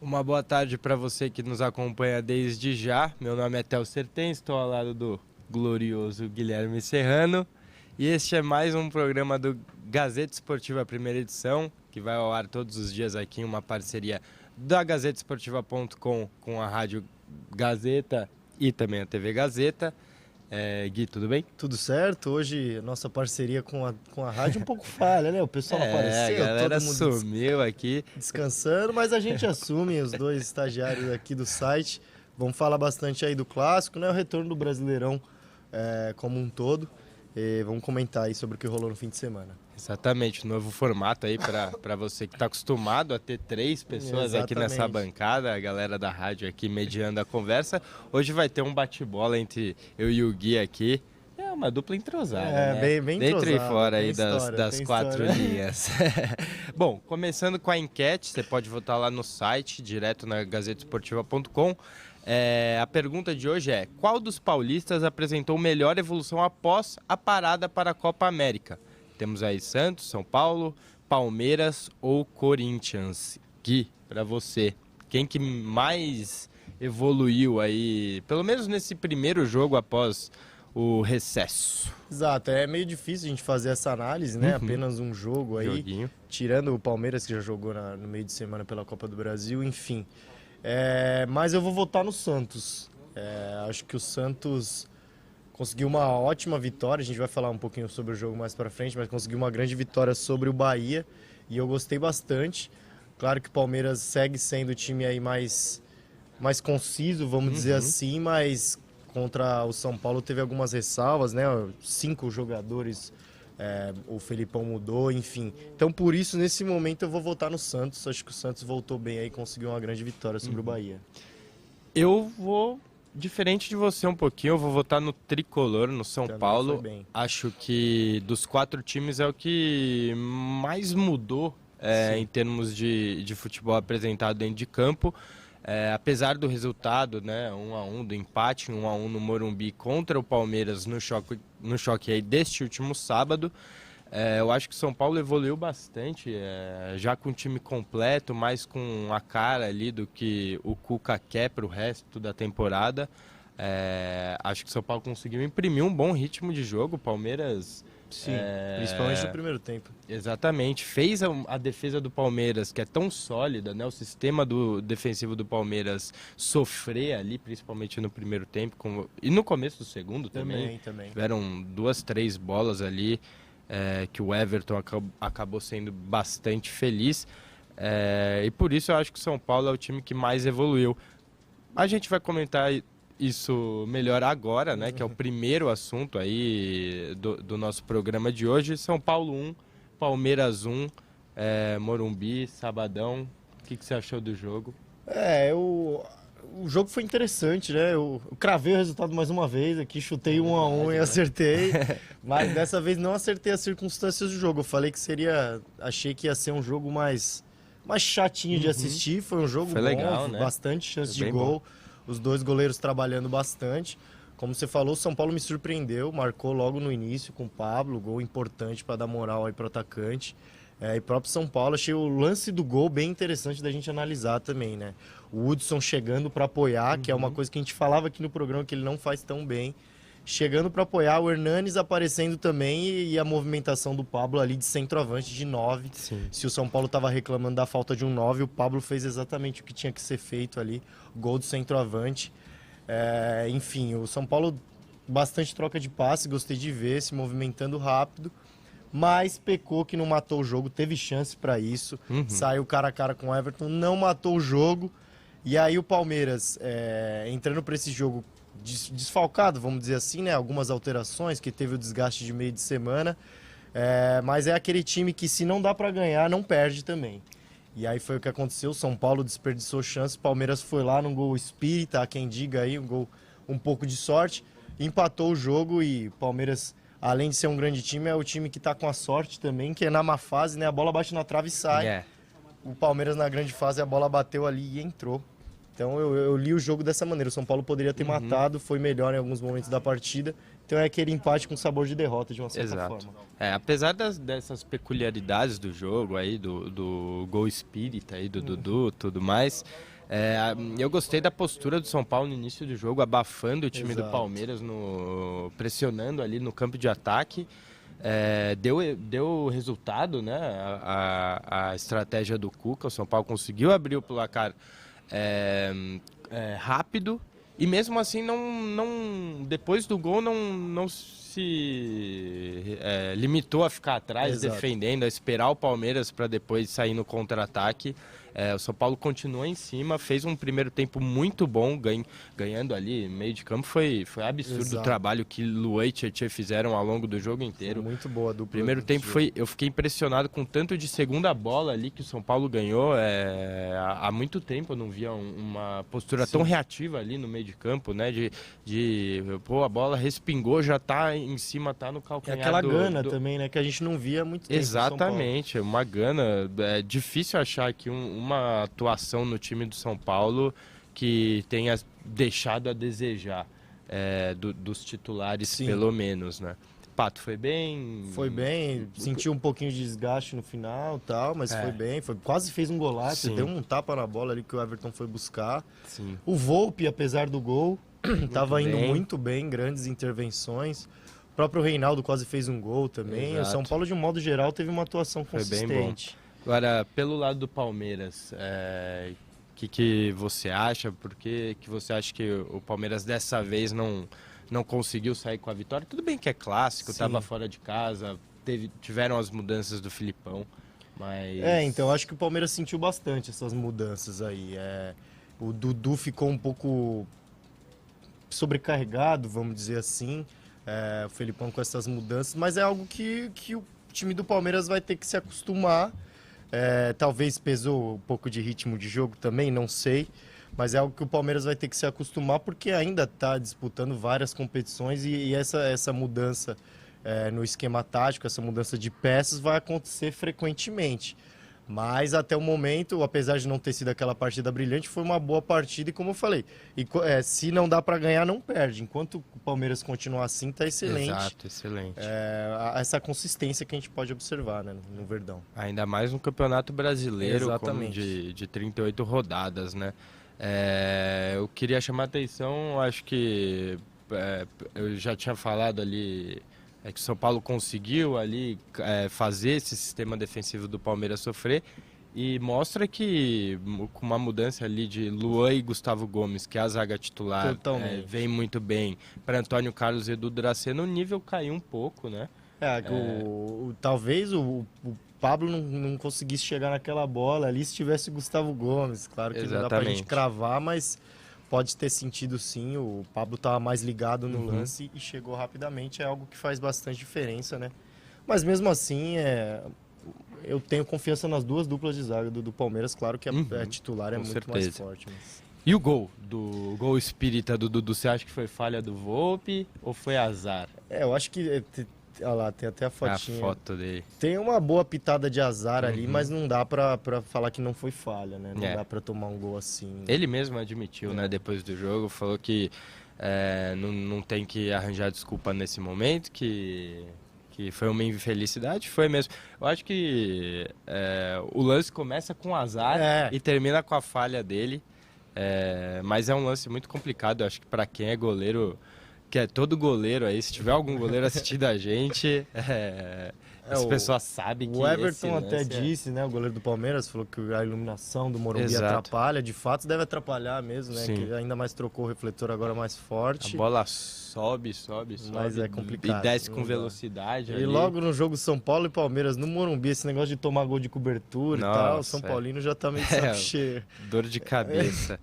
Uma boa tarde para você que nos acompanha desde já. Meu nome é Théo Sertém, estou ao lado do glorioso Guilherme Serrano. E este é mais um programa do Gazeta Esportiva primeira edição, que vai ao ar todos os dias aqui em uma parceria da GazetaEsportiva.com com a Rádio Gazeta e também a TV Gazeta. Gui, tudo bem? Tudo certo. Hoje nossa parceria com a rádio um pouco falha, né? O pessoal não apareceu, a galera todo mundo sumiu aqui. descansando, mas a gente assume, os dois estagiários aqui do site. Vamos falar bastante aí do clássico, né? O retorno do Brasileirão como um todo. E vamos comentar aí sobre o que rolou no fim de semana. Exatamente, novo formato aí para você que está acostumado a ter 3 pessoas aqui nessa bancada, a galera da rádio aqui mediando a conversa. Hoje vai ter um bate-bola entre eu e o Gui aqui. É uma dupla entrosada, né? Bem dentro entrosado, e fora aí história, das 4 linhas. Bom, começando com a enquete, você pode votar lá no site, direto na GazetaEsportiva.com. A pergunta de hoje é: qual dos paulistas apresentou melhor evolução após a parada para a Copa América? Temos aí Santos, São Paulo, Palmeiras ou Corinthians? Gui, para você, quem que mais evoluiu aí, pelo menos nesse primeiro jogo após o recesso? Exato, é meio difícil a gente fazer essa análise, né? Apenas um jogo aí, Joguinho. Tirando o Palmeiras que já jogou no meio de semana pela Copa do Brasil, enfim. Mas eu vou votar no Santos. Acho que o Santos conseguiu uma ótima vitória, a gente vai falar um pouquinho sobre o jogo mais pra frente, mas conseguiu uma grande vitória sobre o Bahia e eu gostei bastante. Claro que o Palmeiras segue sendo o time aí mais conciso, vamos dizer assim, mas contra o São Paulo teve algumas ressalvas, né? 5 jogadores, o Felipão mudou, enfim. Então por isso, nesse momento, eu vou votar no Santos. Acho que o Santos voltou bem aí e conseguiu uma grande vitória sobre o Bahia. Eu vou... Diferente de você um pouquinho, eu vou votar no Tricolor, no São Paulo. Acho que dos 4 times é o que mais mudou em termos de futebol apresentado dentro de campo. Apesar do resultado, né, 1-1, do empate, 1-1 no Morumbi contra o Palmeiras no choque aí deste último sábado. Eu acho que o São Paulo evoluiu bastante, já com o time completo, mais com a cara ali do que o Cuca quer para o resto da temporada. Acho que o São Paulo conseguiu imprimir um bom ritmo de jogo. O Palmeiras... Sim, principalmente no primeiro tempo. Exatamente, fez a defesa do Palmeiras, que é tão sólida, né? O sistema defensivo do Palmeiras sofrer ali, principalmente no primeiro tempo, e no começo do segundo também. Tiveram 2, 3 bolas ali, que o Everton acabou sendo bastante feliz, e por isso eu acho que o São Paulo é o time que mais evoluiu. A gente vai comentar isso melhor agora, né, que é o primeiro assunto aí do nosso programa de hoje. São Paulo 1, Palmeiras 1, Morumbi, sabadão. O que você achou do jogo? O jogo foi interessante, né? Eu cravei o resultado mais uma vez aqui, chutei 1-1 e acertei, mas dessa vez não acertei as circunstâncias do jogo. Eu falei que achei que ia ser um jogo mais chatinho de assistir. Foi um jogo bom, legal, né? Bastante chance de gol. Bom. Os dois goleiros trabalhando bastante. Como você falou, o São Paulo me surpreendeu, marcou logo no início com o Pablo, gol importante para dar moral aí pro atacante. E próprio São Paulo, achei o lance do gol bem interessante da gente analisar também, né? O Hudson chegando para apoiar, que é uma coisa que a gente falava aqui no programa que ele não faz tão bem. Chegando para apoiar, o Hernanes aparecendo também e a movimentação do Pablo ali de centroavante de 9. Sim. Se o São Paulo estava reclamando da falta de um 9, o Pablo fez exatamente o que tinha que ser feito ali, gol do centroavante. Enfim, o São Paulo, bastante troca de passe, gostei de ver, se movimentando rápido, mas pecou que não matou o jogo, teve chance para isso, saiu cara a cara com o Everton, não matou o jogo, e aí o Palmeiras, entrando para esse jogo desfalcado, vamos dizer assim, né? Algumas alterações, que teve o desgaste de meio de semana, mas é aquele time que, se não dá para ganhar, não perde também. E aí foi o que aconteceu, o São Paulo desperdiçou chance, o Palmeiras foi lá num gol espírita, há quem diga aí, um gol um pouco de sorte, empatou o jogo. E o Palmeiras, além de ser um grande time, é o time que tá com a sorte também, que é na má fase, né? A bola bate na trave e sai. O Palmeiras na grande fase, a bola bateu ali e entrou. Então eu li o jogo dessa maneira. O São Paulo poderia ter matado, foi melhor em alguns momentos da partida. Então é aquele empate com sabor de derrota, de uma certa forma. Apesar dessas peculiaridades do jogo aí, do gol espírita aí, do Dudu, tudo mais, Eu gostei da postura do São Paulo no início do jogo, abafando o time Exato. do Palmeiras, pressionando ali no campo de ataque. Deu resultado, né? A estratégia do Cuca. O São Paulo conseguiu abrir o placar rápido e mesmo assim depois do gol não se limitou a ficar atrás, Exato. defendendo, a esperar o Palmeiras para depois sair no contra-ataque. O São Paulo continuou em cima, fez um primeiro tempo muito bom, ganhando ali meio de campo. Foi absurdo. Exato. O trabalho que Luan e Tietchan fizeram ao longo do jogo inteiro. Foi muito boa a dupla. Primeiro tempo eu fiquei impressionado com o tanto de segunda bola ali que o São Paulo ganhou. Há muito tempo eu não via uma postura tão reativa ali no meio de campo, né? A bola respingou, já tá em cima, tá no calcanhar. Aquela gana também, né? Que a gente não via há muito tempo. Exatamente, uma gana. É difícil achar aqui uma atuação no time do São Paulo que tenha deixado a desejar dos titulares, pelo menos, né? Pato foi bem? Foi bem, sentiu um pouquinho de desgaste no final e tal, mas foi bem, quase fez um golaço, deu um tapa na bola ali que o Everton foi buscar. Sim. O Volpi, apesar do gol, estava indo muito bem, grandes intervenções. O próprio Reinaldo quase fez um gol também. Exato. O São Paulo, de um modo geral, teve uma atuação consistente. Foi bem bom. Agora, pelo lado do Palmeiras, o que você acha? Por que você acha que o Palmeiras dessa vez não conseguiu sair com a vitória? Tudo bem que é clássico, estava fora de casa, tiveram as mudanças do Filipão, mas... Então acho que o Palmeiras sentiu bastante essas mudanças aí. O Dudu ficou um pouco sobrecarregado, vamos dizer assim, o Filipão com essas mudanças, mas é algo que o time do Palmeiras vai ter que se acostumar. Talvez pesou um pouco de ritmo de jogo também, não sei. Mas é algo que o Palmeiras vai ter que se acostumar porque ainda está disputando várias competições e essa mudança no esquema tático, essa mudança de peças vai acontecer frequentemente. Mas até o momento, apesar de não ter sido aquela partida brilhante, foi uma boa partida e como eu falei, se não dá para ganhar, não perde. Enquanto o Palmeiras continuar assim, tá excelente. Exato, excelente. Essa consistência que a gente pode observar, né, no Verdão. Ainda mais no Campeonato Brasileiro, de 38 rodadas, né? Eu queria chamar a atenção, acho que eu já tinha falado ali, que o São Paulo conseguiu ali fazer esse sistema defensivo do Palmeiras sofrer e mostra que com uma mudança ali de Luan e Gustavo Gomes, que é a zaga titular, vem muito bem, para Antônio Carlos e Edu Dracena, o nível caiu um pouco, né? Talvez o Pablo não conseguisse chegar naquela bola ali se tivesse o Gustavo Gomes. Claro que não dá pra gente cravar, mas pode ter sentido sim. O Pablo estava mais ligado no lance e chegou rapidamente. É algo que faz bastante diferença, né? Mas mesmo assim, eu tenho confiança nas duas duplas de zaga do Palmeiras. Claro que a titular é muito mais forte. Mas... E o gol espírita do Dudu, você acha que foi falha do Volpi ou foi azar? Eu acho que... Olha lá, tem até a fotinha. A foto dele. Tem uma boa pitada de azar ali, mas não dá pra falar que não foi falha, né? Não dá pra tomar um gol assim. Ele mesmo admitiu, né, depois do jogo, falou que não tem que arranjar desculpa nesse momento, que foi uma infelicidade, foi mesmo. Eu acho que o lance começa com azar e termina com a falha dele, mas é um lance muito complicado, eu acho que para quem é goleiro... que é todo goleiro aí, se tiver algum goleiro assistindo a gente, as pessoas sabem que o Everton até disse, né, o goleiro do Palmeiras, falou que a iluminação do Morumbi atrapalha, de fato deve atrapalhar mesmo, né, que ainda mais trocou o refletor agora mais forte. A bola sobe, mas é complicado. E desce com velocidade. E logo no jogo São Paulo e Palmeiras, no Morumbi, esse negócio de tomar gol de cobertura e tal, o São Paulino já tá meio de saco cheio. Dor de cabeça.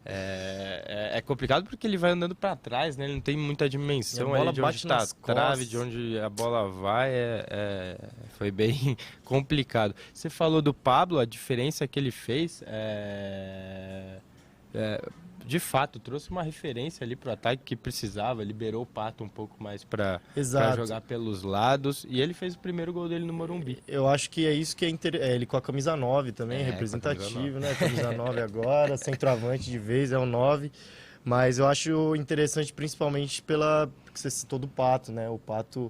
É complicado porque ele vai andando para trás, né? Ele não tem muita dimensão aí de onde está a trave, de onde a bola vai. Foi bem complicado. Você falou do Pablo, a diferença que ele fez de fato, trouxe uma referência ali para o ataque que precisava, liberou o Pato um pouco mais para jogar pelos lados, e ele fez o primeiro gol dele no Morumbi. Eu acho que é isso que ele com a camisa 9 também, representativo, né? Camisa 9 agora, centroavante de vez, é o 9, mas eu acho interessante principalmente porque você citou do Pato, né? O Pato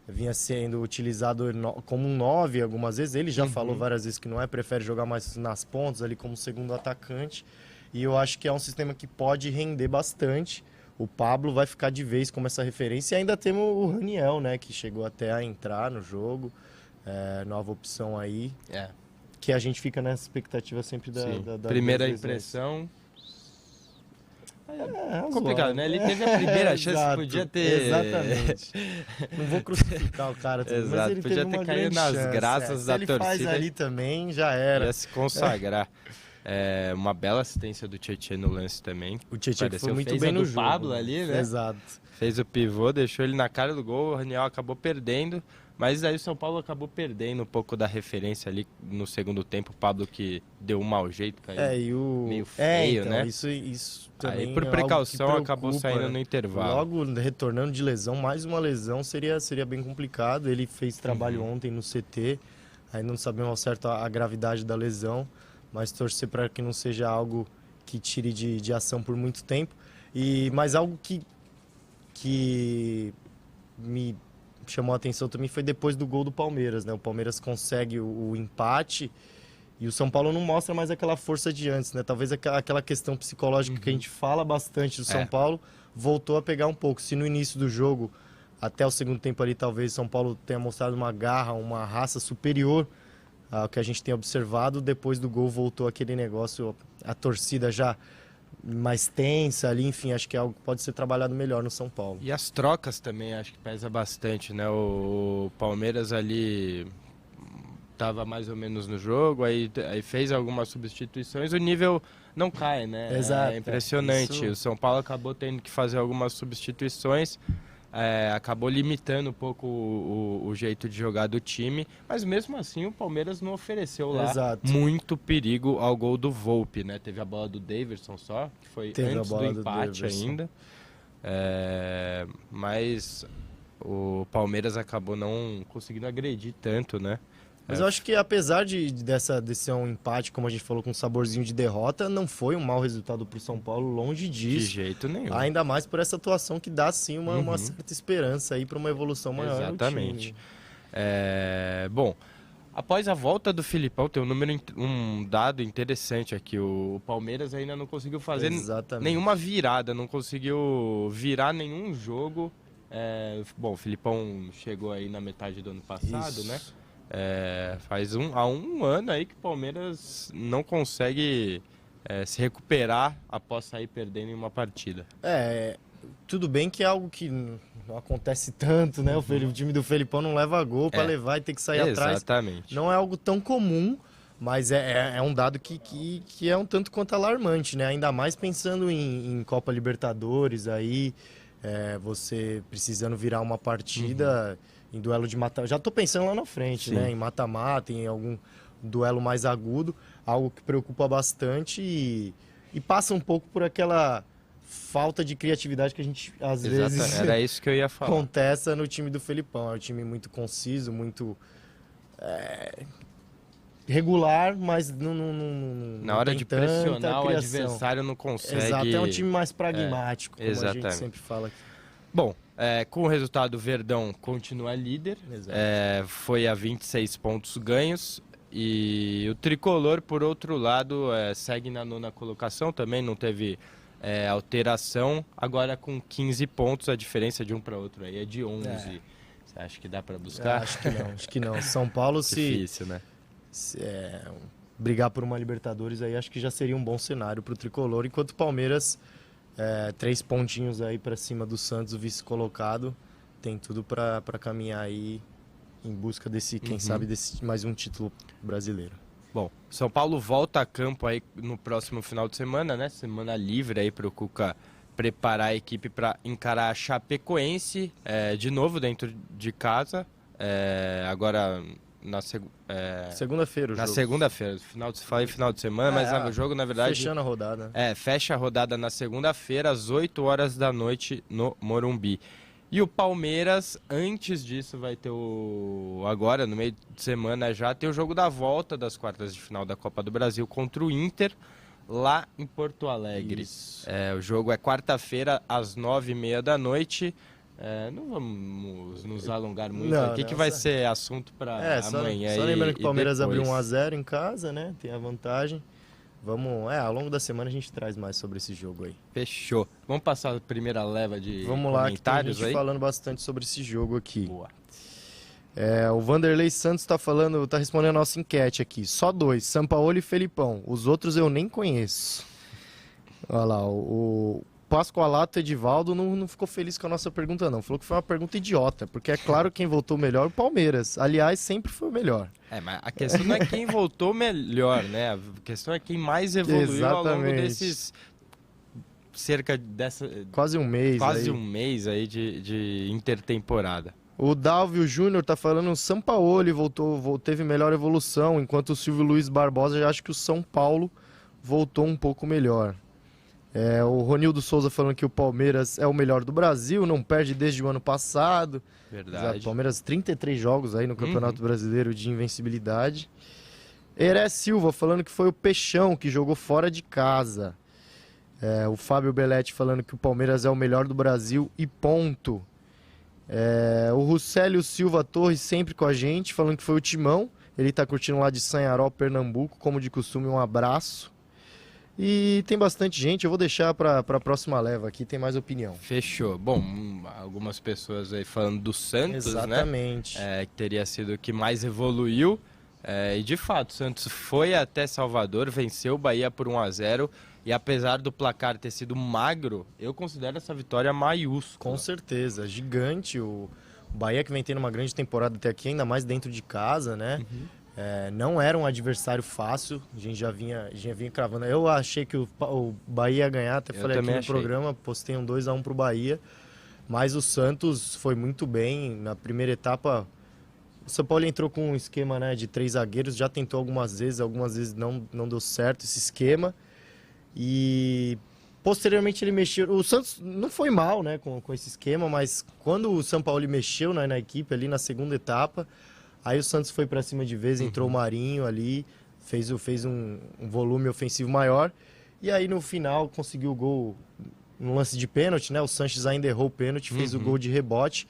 vinha sendo utilizado como um 9 algumas vezes, ele já falou várias vezes que não prefere jogar mais nas pontas ali como segundo atacante. e eu acho que é um sistema que pode render bastante. O Pablo vai ficar de vez como essa referência, e ainda temos o Raniel, né, que chegou até a entrar no jogo, nova opção aí, que a gente fica nessa expectativa sempre da primeira impressão. Complicado, né? Ele teve a primeira chance, podia ter... Exatamente. Não vou crucificar o cara, mas ele podia teve ter caído nas chance, graças da torcida. Se ele faz ali também, já era. Ia se consagrar. Uma bela assistência do Tietê no lance também. O Tietê foi muito bem no jogo. Pablo ali, né? Exato. Fez o pivô, deixou ele na cara do gol, o Raniel acabou perdendo. Mas aí o São Paulo acabou perdendo um pouco da referência ali no segundo tempo. O Pablo que deu um mau jeito, caiu meio feio, então, né? Isso também aí por precaução acabou saindo no intervalo. Logo retornando de lesão, mais uma lesão seria bem complicado. Ele fez trabalho ontem no CT, ainda não sabemos ao certo a gravidade da lesão, mas torcer para que não seja algo que tire de ação por muito tempo. Mas algo que me chamou a atenção também foi depois do gol do Palmeiras, né? O Palmeiras consegue o empate e o São Paulo não mostra mais aquela força de antes, né? Talvez aquela questão psicológica que a gente fala bastante do São Paulo voltou a pegar um pouco. Se no início do jogo, até o segundo tempo ali, talvez o São Paulo tenha mostrado uma garra, uma raça superior ao que a gente tem observado, depois do gol voltou aquele negócio, a torcida já mais tensa ali, enfim, acho que é algo que pode ser trabalhado melhor no São Paulo. E as trocas também acho que pesa bastante, né? O Palmeiras ali estava mais ou menos no jogo, aí fez algumas substituições, o nível não cai, né? Exato. É impressionante. O São Paulo acabou tendo que fazer algumas substituições, acabou limitando um pouco o jeito de jogar do time, mas mesmo assim o Palmeiras não ofereceu lá muito perigo ao gol do Volpi, né? Teve a bola do Daverson só, que foi antes do empate ainda, mas o Palmeiras acabou não conseguindo agredir tanto, né? Mas eu acho que apesar desse ser um empate, como a gente falou, com um saborzinho de derrota, não foi um mau resultado para o São Paulo, longe disso. De jeito nenhum. Ainda mais por essa atuação que dá, sim, uma certa esperança aí para uma evolução maior. Exatamente. Bom, após a volta do Filipão, tem um dado interessante aqui. O Palmeiras ainda não conseguiu fazer nenhuma virada, não conseguiu virar nenhum jogo. Bom, o Filipão chegou aí na metade do ano passado, né? Faz há um ano aí que o Palmeiras não consegue se recuperar após sair perdendo em uma partida. Tudo bem que é algo que não acontece tanto, né? O time do Felipão não leva gol para levar e ter que sair atrás. Exatamente. Não é algo tão comum, mas é um dado que é um tanto quanto alarmante, né? Ainda mais pensando em Copa Libertadores, aí você precisando virar uma partida... Em duelo de mata, já estou pensando lá na frente, né? Em mata-mata, em algum duelo mais agudo, algo que preocupa bastante e passa um pouco por aquela falta de criatividade que a gente às vezes era isso que eu ia falar. Acontece no time do Felipão. É um time muito conciso, muito regular, mas não na hora de pressionar o adversário não consegue. Exato, é um time mais pragmático, como a gente sempre fala aqui. Bom, com o resultado, o Verdão continua líder, foi a 26 pontos ganhos, e o Tricolor, por outro lado, segue na 9ª colocação, também não teve alteração, agora com 15 pontos, a diferença de um para outro aí é de 11. Você acha que dá para buscar? Acho que não. São Paulo, difícil, né? Brigar por uma Libertadores aí, acho que já seria um bom cenário para o Tricolor, enquanto o Palmeiras... 3 pontinhos aí para cima do Santos, o vice-colocado, tem tudo para caminhar aí em busca desse, quem sabe, desse mais um título brasileiro. Bom, São Paulo volta a campo aí no próximo final de semana, né? Semana livre aí para o Cuca preparar a equipe para encarar a Chapecoense, de novo dentro de casa, agora... segunda-feira o jogo. Na segunda-feira, final de semana, mas o jogo, na verdade... Fechando a rodada. Fecha a rodada na segunda-feira, às 8 horas da noite, no Morumbi. E o Palmeiras, antes disso, vai ter agora, no meio de semana já, tem o jogo da volta das quartas de final da Copa do Brasil contra o Inter, lá em Porto Alegre. O jogo é quarta-feira, às 9h30 da noite. Não vamos nos alongar muito aqui, que vai ser assunto para amanhã. Só lembrando que o Palmeiras abriu 1-0 em casa, né? Tem a vantagem. Ao longo da semana a gente traz mais sobre esse jogo aí. Fechou. Vamos passar a primeira leva de Vamos lá, que tem gente aí? falando bastante sobre esse jogo aqui. Boa. O Vanderlei Santos tá respondendo a nossa enquete aqui. Só 2, Sampaoli e Felipão. Os outros eu nem conheço. Olha lá, o Pascoalato Edivaldo não ficou feliz com a nossa pergunta, não. Falou que foi uma pergunta idiota, porque é claro quem votou melhor, o Palmeiras. Aliás, sempre foi o melhor. Mas a questão não é quem votou melhor, né? A questão é quem mais evoluiu ao longo desses... Quase um mês. Quase um mês aí de intertemporada. O Dalvio Júnior tá falando o Sampaoli teve melhor evolução, enquanto o Silvio Luiz Barbosa já acha que o São Paulo voltou um pouco melhor. O Ronildo Souza falando que o Palmeiras é o melhor do Brasil, não perde desde o ano passado. Verdade. Exato, Palmeiras 33 jogos aí no Campeonato Brasileiro de invencibilidade. Heré Silva falando que foi o Peixão que jogou fora de casa. O Fábio Belletti falando que o Palmeiras é o melhor do Brasil e ponto. O Ruscélio Silva Torres sempre com a gente, falando que foi o Timão. Ele tá curtindo lá de Sanharó, Pernambuco, como de costume, um abraço. E tem bastante gente, eu vou deixar para a próxima leva aqui, tem mais opinião. Fechou. Bom, algumas pessoas aí falando do Santos, exatamente, né? Que teria sido o que mais evoluiu. E de fato, o Santos foi até Salvador, venceu o Bahia por 1-0. E apesar do placar ter sido magro, eu considero essa vitória maiúscula. Com certeza, gigante. O Bahia que vem tendo uma grande temporada até aqui, ainda mais dentro de casa, né? Não era um adversário fácil, a gente já vinha cravando. Eu achei que o Bahia ia ganhar, até falei aqui no programa, postei um 2-1 pro Bahia. Mas o Santos foi muito bem. Na primeira etapa, o São Paulo entrou com um esquema, né, de 3 zagueiros, já tentou algumas vezes não deu certo esse esquema. E posteriormente ele mexeu. O Santos não foi mal, né, com esse esquema, mas quando o São Paulo mexeu, né, na equipe ali na segunda etapa, aí o Santos foi para cima de vez, entrou o Marinho ali, fez um volume ofensivo maior. E aí no final conseguiu o gol no lance de pênalti, né? O Sanches ainda errou o pênalti, fez o gol de rebote.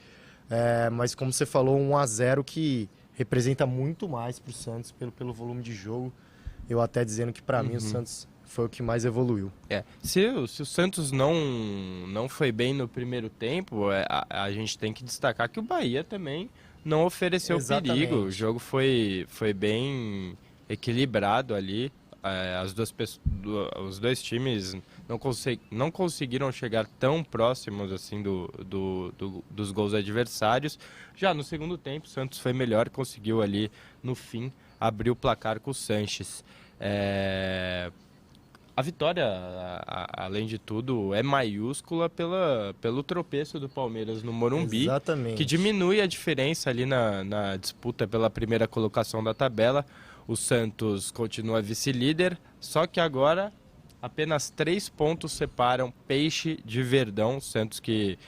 Mas como você falou, 1-0 que representa muito mais para o Santos pelo volume de jogo. Eu até dizendo que para mim o Santos foi o que mais evoluiu. Se o Santos não foi bem no primeiro tempo, a gente tem que destacar que o Bahia também não ofereceu perigo. O jogo foi bem equilibrado ali. Os dois times não conseguiram chegar tão próximos assim dos gols adversários. Já no segundo tempo, o Santos foi melhor, conseguiu ali no fim abrir o placar com o Sanches. A vitória, além de tudo, é maiúscula pelo tropeço do Palmeiras no Morumbi. Exatamente. Que diminui a diferença ali na disputa pela primeira colocação da tabela. O Santos continua vice-líder, só que agora apenas 3 pontos separam Peixe de Verdão. O Santos que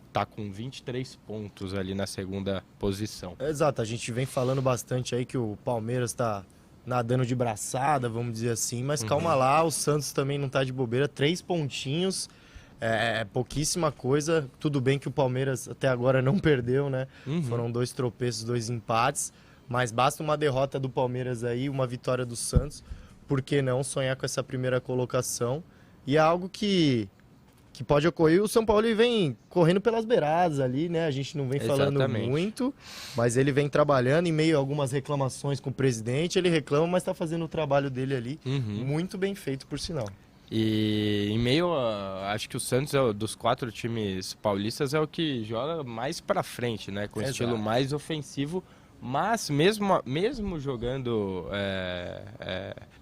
está com 23 pontos ali na segunda posição. Exato, a gente vem falando bastante aí que o Palmeiras está nadando de braçada, vamos dizer assim, mas calma lá, o Santos também não tá de bobeira, 3 pontinhos, pouquíssima coisa, tudo bem que o Palmeiras até agora não perdeu, né? Foram 2 tropeços, 2 empates, mas basta uma derrota do Palmeiras aí, uma vitória do Santos, por que não sonhar com essa primeira colocação? E é algo que pode ocorrer. O São Paulo vem correndo pelas beiradas ali, né? A gente não vem falando muito, mas ele vem trabalhando em meio a algumas reclamações com o presidente. Ele reclama, mas está fazendo o trabalho dele ali, muito bem feito, por sinal. E em meio acho que o Santos, dos 4 times paulistas, é o que joga mais para frente, né? Com estilo mais ofensivo, mas mesmo jogando,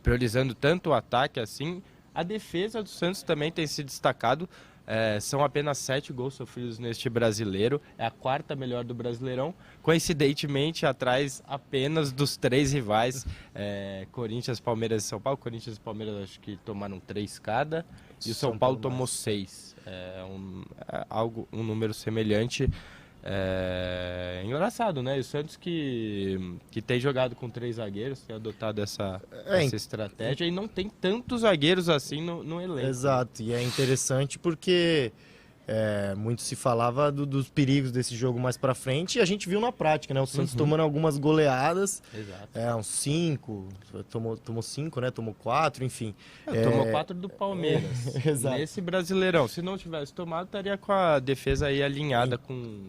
priorizando tanto o ataque assim, a defesa do Santos também tem se destacado. São apenas 7 gols sofridos neste brasileiro. É a 4ª melhor do Brasileirão. Coincidentemente, atrás apenas dos 3 rivais. Corinthians, Palmeiras e São Paulo. Corinthians e Palmeiras acho que tomaram 3 cada. E o São Paulo tomou 6. Um número semelhante. Engraçado, né? E o Santos que tem jogado com 3 zagueiros, tem adotado essa estratégia e não tem tantos zagueiros assim no elenco. Exato, e é interessante porque Muito se falava dos perigos desse jogo mais pra frente e a gente viu na prática, né? O Santos tomando algumas goleadas. Exato. Uns 5, tomou 5, né? Tomou 4, enfim. Tomou 4 do Palmeiras. Exato. Nesse Brasileirão. Se não tivesse tomado, estaria com a defesa aí alinhada com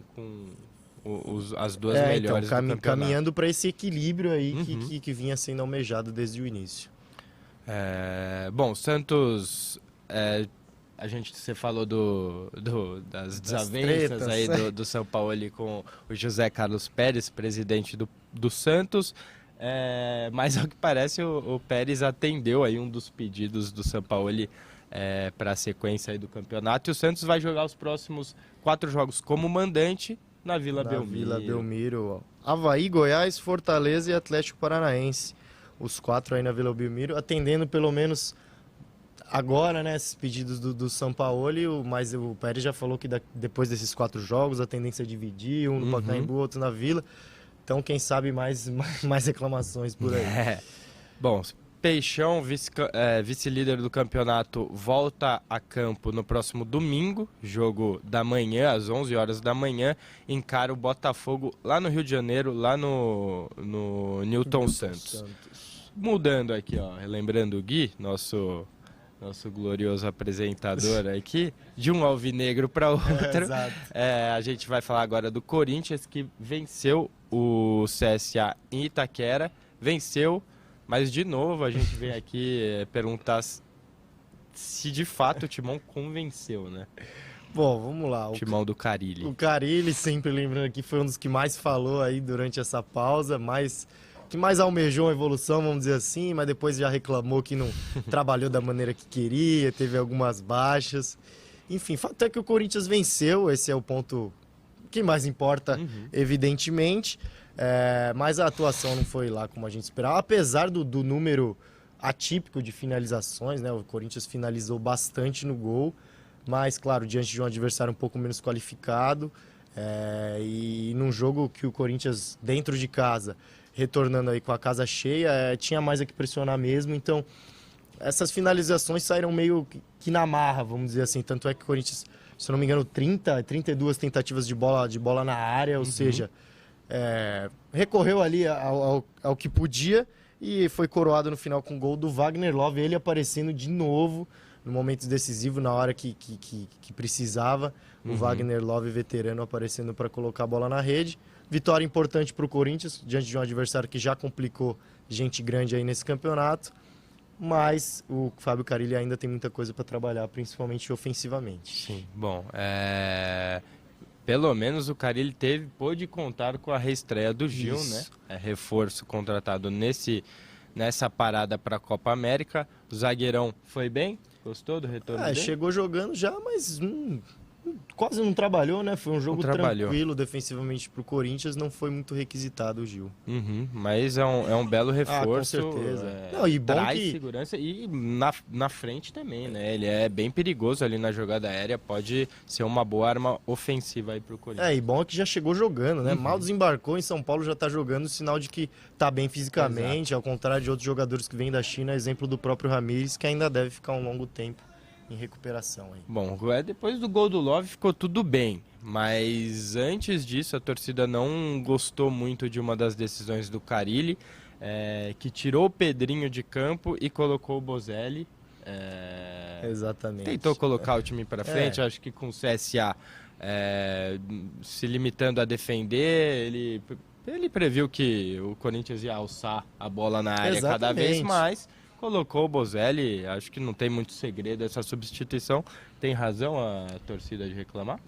as duas melhores do campeonato. Caminhando para esse equilíbrio aí que vinha sendo almejado desde o início. Bom, Santos... Você falou das desavenças aí do São Paulo ali com o José Carlos Pérez, presidente do Santos. Mas, ao que parece, o Pérez atendeu aí um dos pedidos do São Paulo para a sequência aí do campeonato. E o Santos vai jogar os próximos 4 jogos como mandante na Vila Belmiro. Vila Belmiro, Avaí, Goiás, Fortaleza e Atlético Paranaense. Os 4 aí na Vila Belmiro, atendendo pelo menos... Agora, né, esses pedidos do São Paulo, mas o Pérez já falou que depois desses 4 jogos a tendência é dividir, um no Pacaembu, outro na Vila. Então, quem sabe mais reclamações por aí. Bom, Peixão, vice-líder do campeonato, volta a campo no próximo domingo, jogo da manhã, às 11 horas da manhã, encara o Botafogo lá no Rio de Janeiro, lá no Newton Santos. Mudando aqui, lembrando o Gui, nosso glorioso apresentador aqui, de um alvinegro para outro. A gente vai falar agora do Corinthians, que venceu o CSA em Itaquera. Venceu, mas de novo a gente vem aqui perguntar se de fato o Timão convenceu, né? Bom, vamos lá. O Timão do Carille. O Carille, sempre lembrando aqui, foi um dos que mais falou aí durante essa pausa, que mais almejou a evolução, vamos dizer assim, mas depois já reclamou que não trabalhou da maneira que queria, teve algumas baixas. Enfim, fato é que o Corinthians venceu, esse é o ponto que mais importa, evidentemente, mas a atuação não foi lá como a gente esperava, apesar do número atípico de finalizações, né? O Corinthians finalizou bastante no gol, mas, claro, diante de um adversário um pouco menos qualificado, e num jogo que o Corinthians, dentro de casa, retornando aí com a casa cheia, tinha mais a que pressionar mesmo, então essas finalizações saíram meio que na marra, vamos dizer assim, tanto é que o Corinthians, se eu não me engano, 32 tentativas de bola na área, ou seja, recorreu ali ao que podia e foi coroado no final com o gol do Wagner Love, ele aparecendo de novo no momento decisivo, na hora que precisava, o Wagner Love, veterano, aparecendo para colocar a bola na rede. Vitória importante para o Corinthians, diante de um adversário que já complicou gente grande aí nesse campeonato, mas o Fábio Carille ainda tem muita coisa para trabalhar, principalmente ofensivamente. Sim, bom, pelo menos o Carille pôde contar com a reestreia do Gil, né? Reforço contratado nessa parada para a Copa América. O zagueirão foi bem? Gostou do retorno dele? Chegou jogando já, mas quase não trabalhou, né? Foi um jogo tranquilo defensivamente para o Corinthians, não foi muito requisitado o Gil. Mas é um belo reforço. Com certeza. E bom traz segurança e na frente também, né? Ele é bem perigoso ali na jogada aérea, pode ser uma boa arma ofensiva aí para o Corinthians. E bom é que já chegou jogando, né? Mal desembarcou em São Paulo, já está jogando, sinal de que está bem fisicamente, ao contrário de outros jogadores que vêm da China, exemplo do próprio Ramires, que ainda deve ficar um longo tempo em recuperação aí. Bom, depois do gol do Love ficou tudo bem, mas antes disso a torcida não gostou muito de uma das decisões do Carille, que tirou o Pedrinho de campo e colocou o Bozelli. Exatamente. Tentou colocar o time para frente, acho que com o CSA se limitando a defender, ele previu que o Corinthians ia alçar a bola na área cada vez mais. Colocou o Bozelli, acho que não tem muito segredo essa substituição. Tem razão a torcida de reclamar?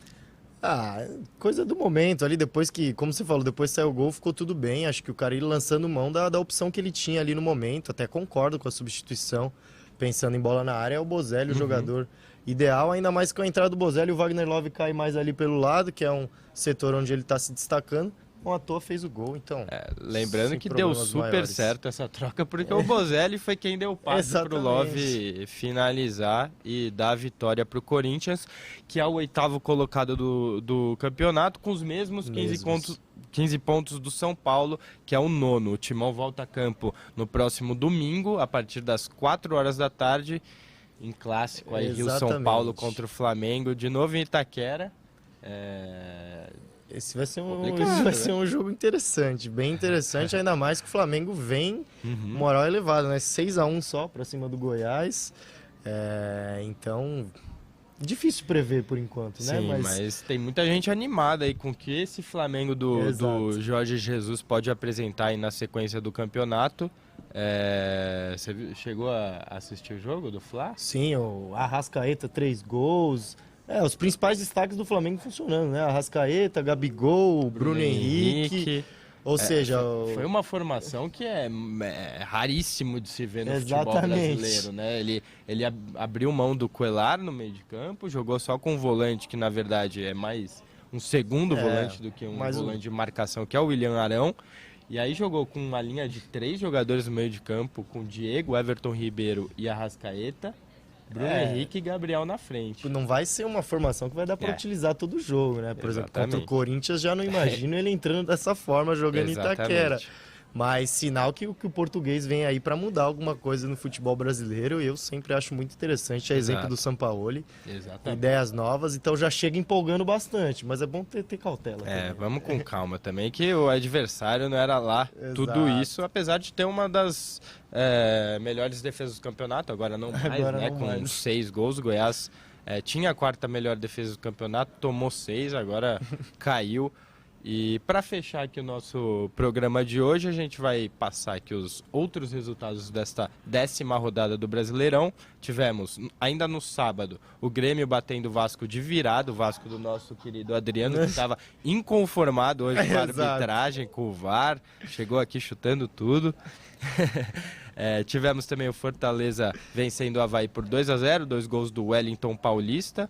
Coisa do momento ali, depois que, como você falou, depois saiu o gol, ficou tudo bem. Acho que o Carille lançando mão da opção que ele tinha ali no momento, até concordo com a substituição, pensando em bola na área, é o Bozelli, o jogador ideal, ainda mais com a entrada do Bozelli, o Wagner Love cai mais ali pelo lado, que é um setor onde ele está se destacando. À toa fez o gol, então... lembrando que deu super certo essa troca, porque o Bozelli foi quem deu o passe para o Love finalizar e dar a vitória para o Corinthians, que é o 8º colocado do campeonato, com os mesmos 15 pontos do São Paulo, que é o 9º. O Timão volta a campo no próximo domingo, a partir das 4 horas da tarde. em clássico aí, Rio-São Paulo contra o Flamengo, de novo em Itaquera. Esse vai ser um jogo interessante, bem interessante, ainda mais que o Flamengo vem moral elevada, né? 6-1 só para cima do Goiás. Então, difícil prever por enquanto, né? Sim, mas tem muita gente animada aí com o que esse Flamengo do Jorge Jesus pode apresentar aí na sequência do campeonato. Você chegou a assistir o jogo do Fla? Sim, o Arrascaeta, 3 gols. Os principais destaques do Flamengo funcionando, né? Arrascaeta, Gabigol, Bruno Henrique. Ou seja... Foi uma formação que é raríssimo de se ver no futebol brasileiro, né? Ele abriu mão do Cuéllar no meio de campo, jogou só com um volante que, na verdade, é mais um segundo volante do que um volante de marcação, que é o William Arão. E aí jogou com uma linha de 3 jogadores no meio de campo, com Diego, Everton Ribeiro e Arrascaeta. Bruno Henrique e Gabriel na frente. Não vai ser uma formação que vai dar para utilizar todo o jogo, né? Por exemplo, contra o Corinthians já não imagino ele entrando dessa forma, jogando em Itaquera. Mas sinal que o português vem aí para mudar alguma coisa no futebol brasileiro. Eu sempre acho muito interessante, exemplo do Sampaoli. Ideias novas, então já chega empolgando bastante. Mas é bom ter cautela. Vamos com calma também, que o adversário não era lá tudo isso, apesar de ter uma das melhores defesas do campeonato, agora não mais, com 6 gols. O Goiás tinha a 4ª melhor defesa do campeonato, tomou 6, agora caiu. E para fechar aqui o nosso programa de hoje, a gente vai passar aqui os outros resultados desta 10ª rodada do Brasileirão. Tivemos, ainda no sábado, o Grêmio batendo o Vasco de virada, o Vasco do nosso querido Adriano, que estava inconformado hoje com a arbitragem, com o VAR, chegou aqui chutando tudo. Tivemos também o Fortaleza vencendo o Avaí por 2-0, 2 gols do Wellington Paulista.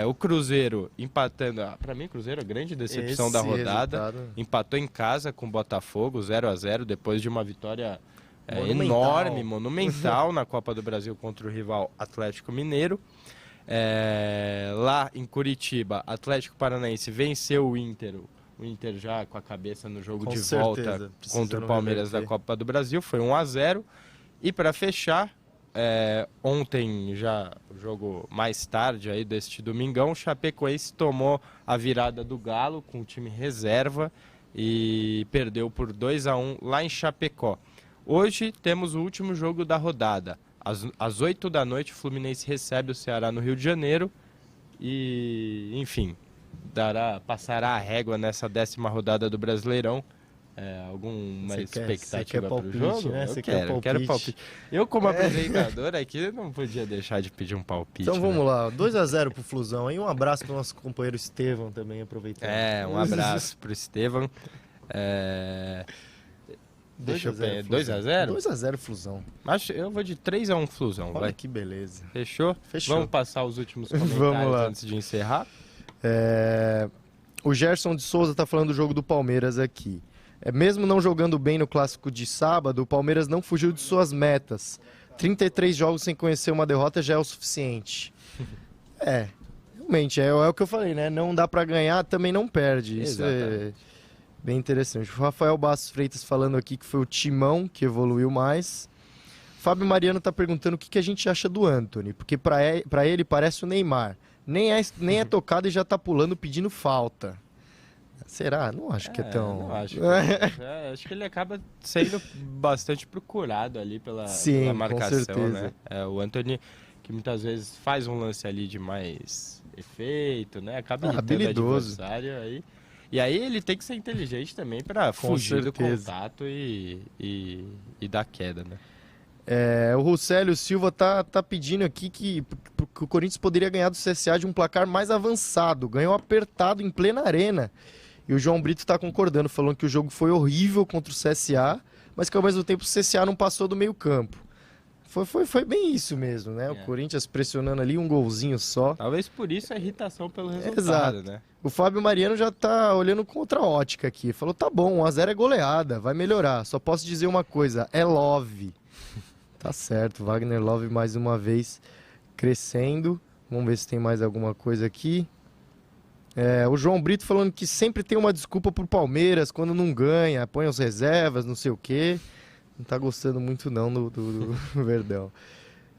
O Cruzeiro empatando, para mim o Cruzeiro é a grande decepção da rodada, empatou em casa com o Botafogo 0-0, depois de uma vitória enorme, monumental na Copa do Brasil contra o rival Atlético Mineiro. Lá em Curitiba, Atlético Paranaense venceu o Inter já com a cabeça no jogo de volta contra o Palmeiras da Copa do Brasil, foi 1-0. E para fechar, ontem, já o jogo mais tarde aí deste domingão, o Chapecoense tomou a virada do Galo com o time reserva e perdeu por 2-1 lá em Chapecó. Hoje temos o último jogo da rodada. Às 8 da noite, o Fluminense recebe o Ceará no Rio de Janeiro e, enfim, passará a régua nessa 10ª rodada do Brasileirão. Alguma expectativa para o jogo? Né? Eu quero palpite. Eu, como apresentador aqui, não podia deixar de pedir um palpite. Então vamos lá, 2-0 pro Flusão. Aí um abraço pro nosso companheiro Estevão também, aproveitando. Um abraço pro Estevão. Deixa eu ver, 2-0? 2-0 Flusão. Mas eu vou de 3-1 Flusão. Olha que beleza. Fechou? Vamos passar os últimos comentários vamos lá. Antes de encerrar? O Gerson de Souza tá falando do jogo do Palmeiras aqui. Mesmo não jogando bem no clássico de sábado, o Palmeiras não fugiu de suas metas. 33 jogos sem conhecer uma derrota já é o suficiente. Realmente, é o que eu falei, né? Não dá para ganhar, também não perde. Isso é bem interessante. O Rafael Bastos Freitas falando aqui que foi o Timão que evoluiu mais. Fábio Mariano tá perguntando o que a gente acha do Antony, porque para ele parece o Neymar. Nem é tocado e já tá pulando pedindo falta. Será? Não acho que é tão... Não acho. Acho que ele acaba sendo bastante procurado ali pela marcação, com certeza. Né? O Antony, que muitas vezes faz um lance ali de mais efeito, né? Acaba irritando o adversário aí. E aí ele tem que ser inteligente também para fugir do contato e da queda, né? O Ruscélio Silva tá pedindo aqui que o Corinthians poderia ganhar do CSA de um placar mais avançado. Ganhou apertado em plena arena. E o João Brito está concordando, falando que o jogo foi horrível contra o CSA, mas que ao mesmo tempo o CSA não passou do meio campo. Foi bem isso mesmo, né? O Corinthians pressionando ali, um golzinho só. Talvez por isso a irritação pelo resultado, né? O Fábio Mariano já tá olhando com outra ótica aqui. Falou, tá bom, 1-0 é goleada, vai melhorar. Só posso dizer uma coisa, é love. Tá certo, Wagner Love mais uma vez crescendo. Vamos ver se tem mais alguma coisa aqui. O João Brito falando que sempre tem uma desculpa pro Palmeiras quando não ganha, põe as reservas, não sei o quê. Não tá gostando muito não do Verdão.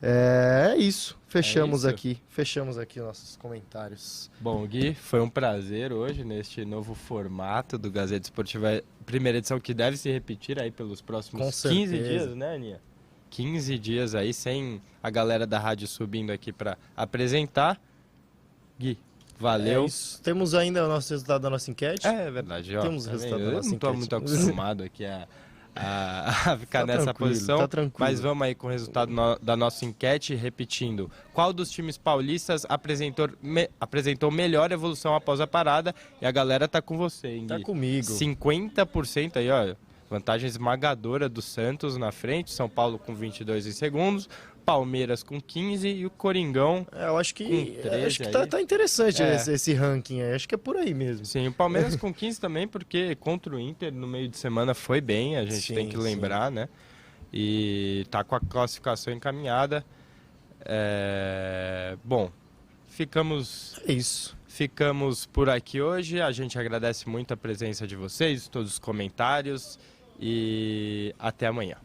É isso. Fechamos isso? aqui. Fechamos aqui nossos comentários. Bom, Gui, foi um prazer hoje neste novo formato do Gazeta Esportiva. Primeira edição que deve se repetir aí pelos próximos 15 dias, né, Aninha? 15 dias aí, sem a galera da rádio subindo aqui para apresentar. Gui, valeu. Temos ainda o nosso resultado da nossa enquete? É verdade, ó. Temos o resultado da nossa enquete. Eu não tô muito acostumado aqui a ficar nessa posição, tá tranquilo. Mas vamos aí com o resultado da nossa enquete, repetindo. Qual dos times paulistas apresentou melhor evolução após a parada? E a galera tá com você, hein, Gui? Tá comigo. 50% aí, ó. Vantagem esmagadora do Santos na frente, São Paulo com 22 em segundos, Palmeiras com 15 e o Coringão eu acho que, com 13 acho que tá interessante esse ranking aí, acho que é por aí mesmo. Sim, o Palmeiras com 15 também, porque contra o Inter no meio de semana foi bem, a gente tem que lembrar, né? E tá com a classificação encaminhada. Bom, ficamos... É isso. Ficamos por aqui hoje, a gente agradece muito a presença de vocês, todos os comentários e até amanhã.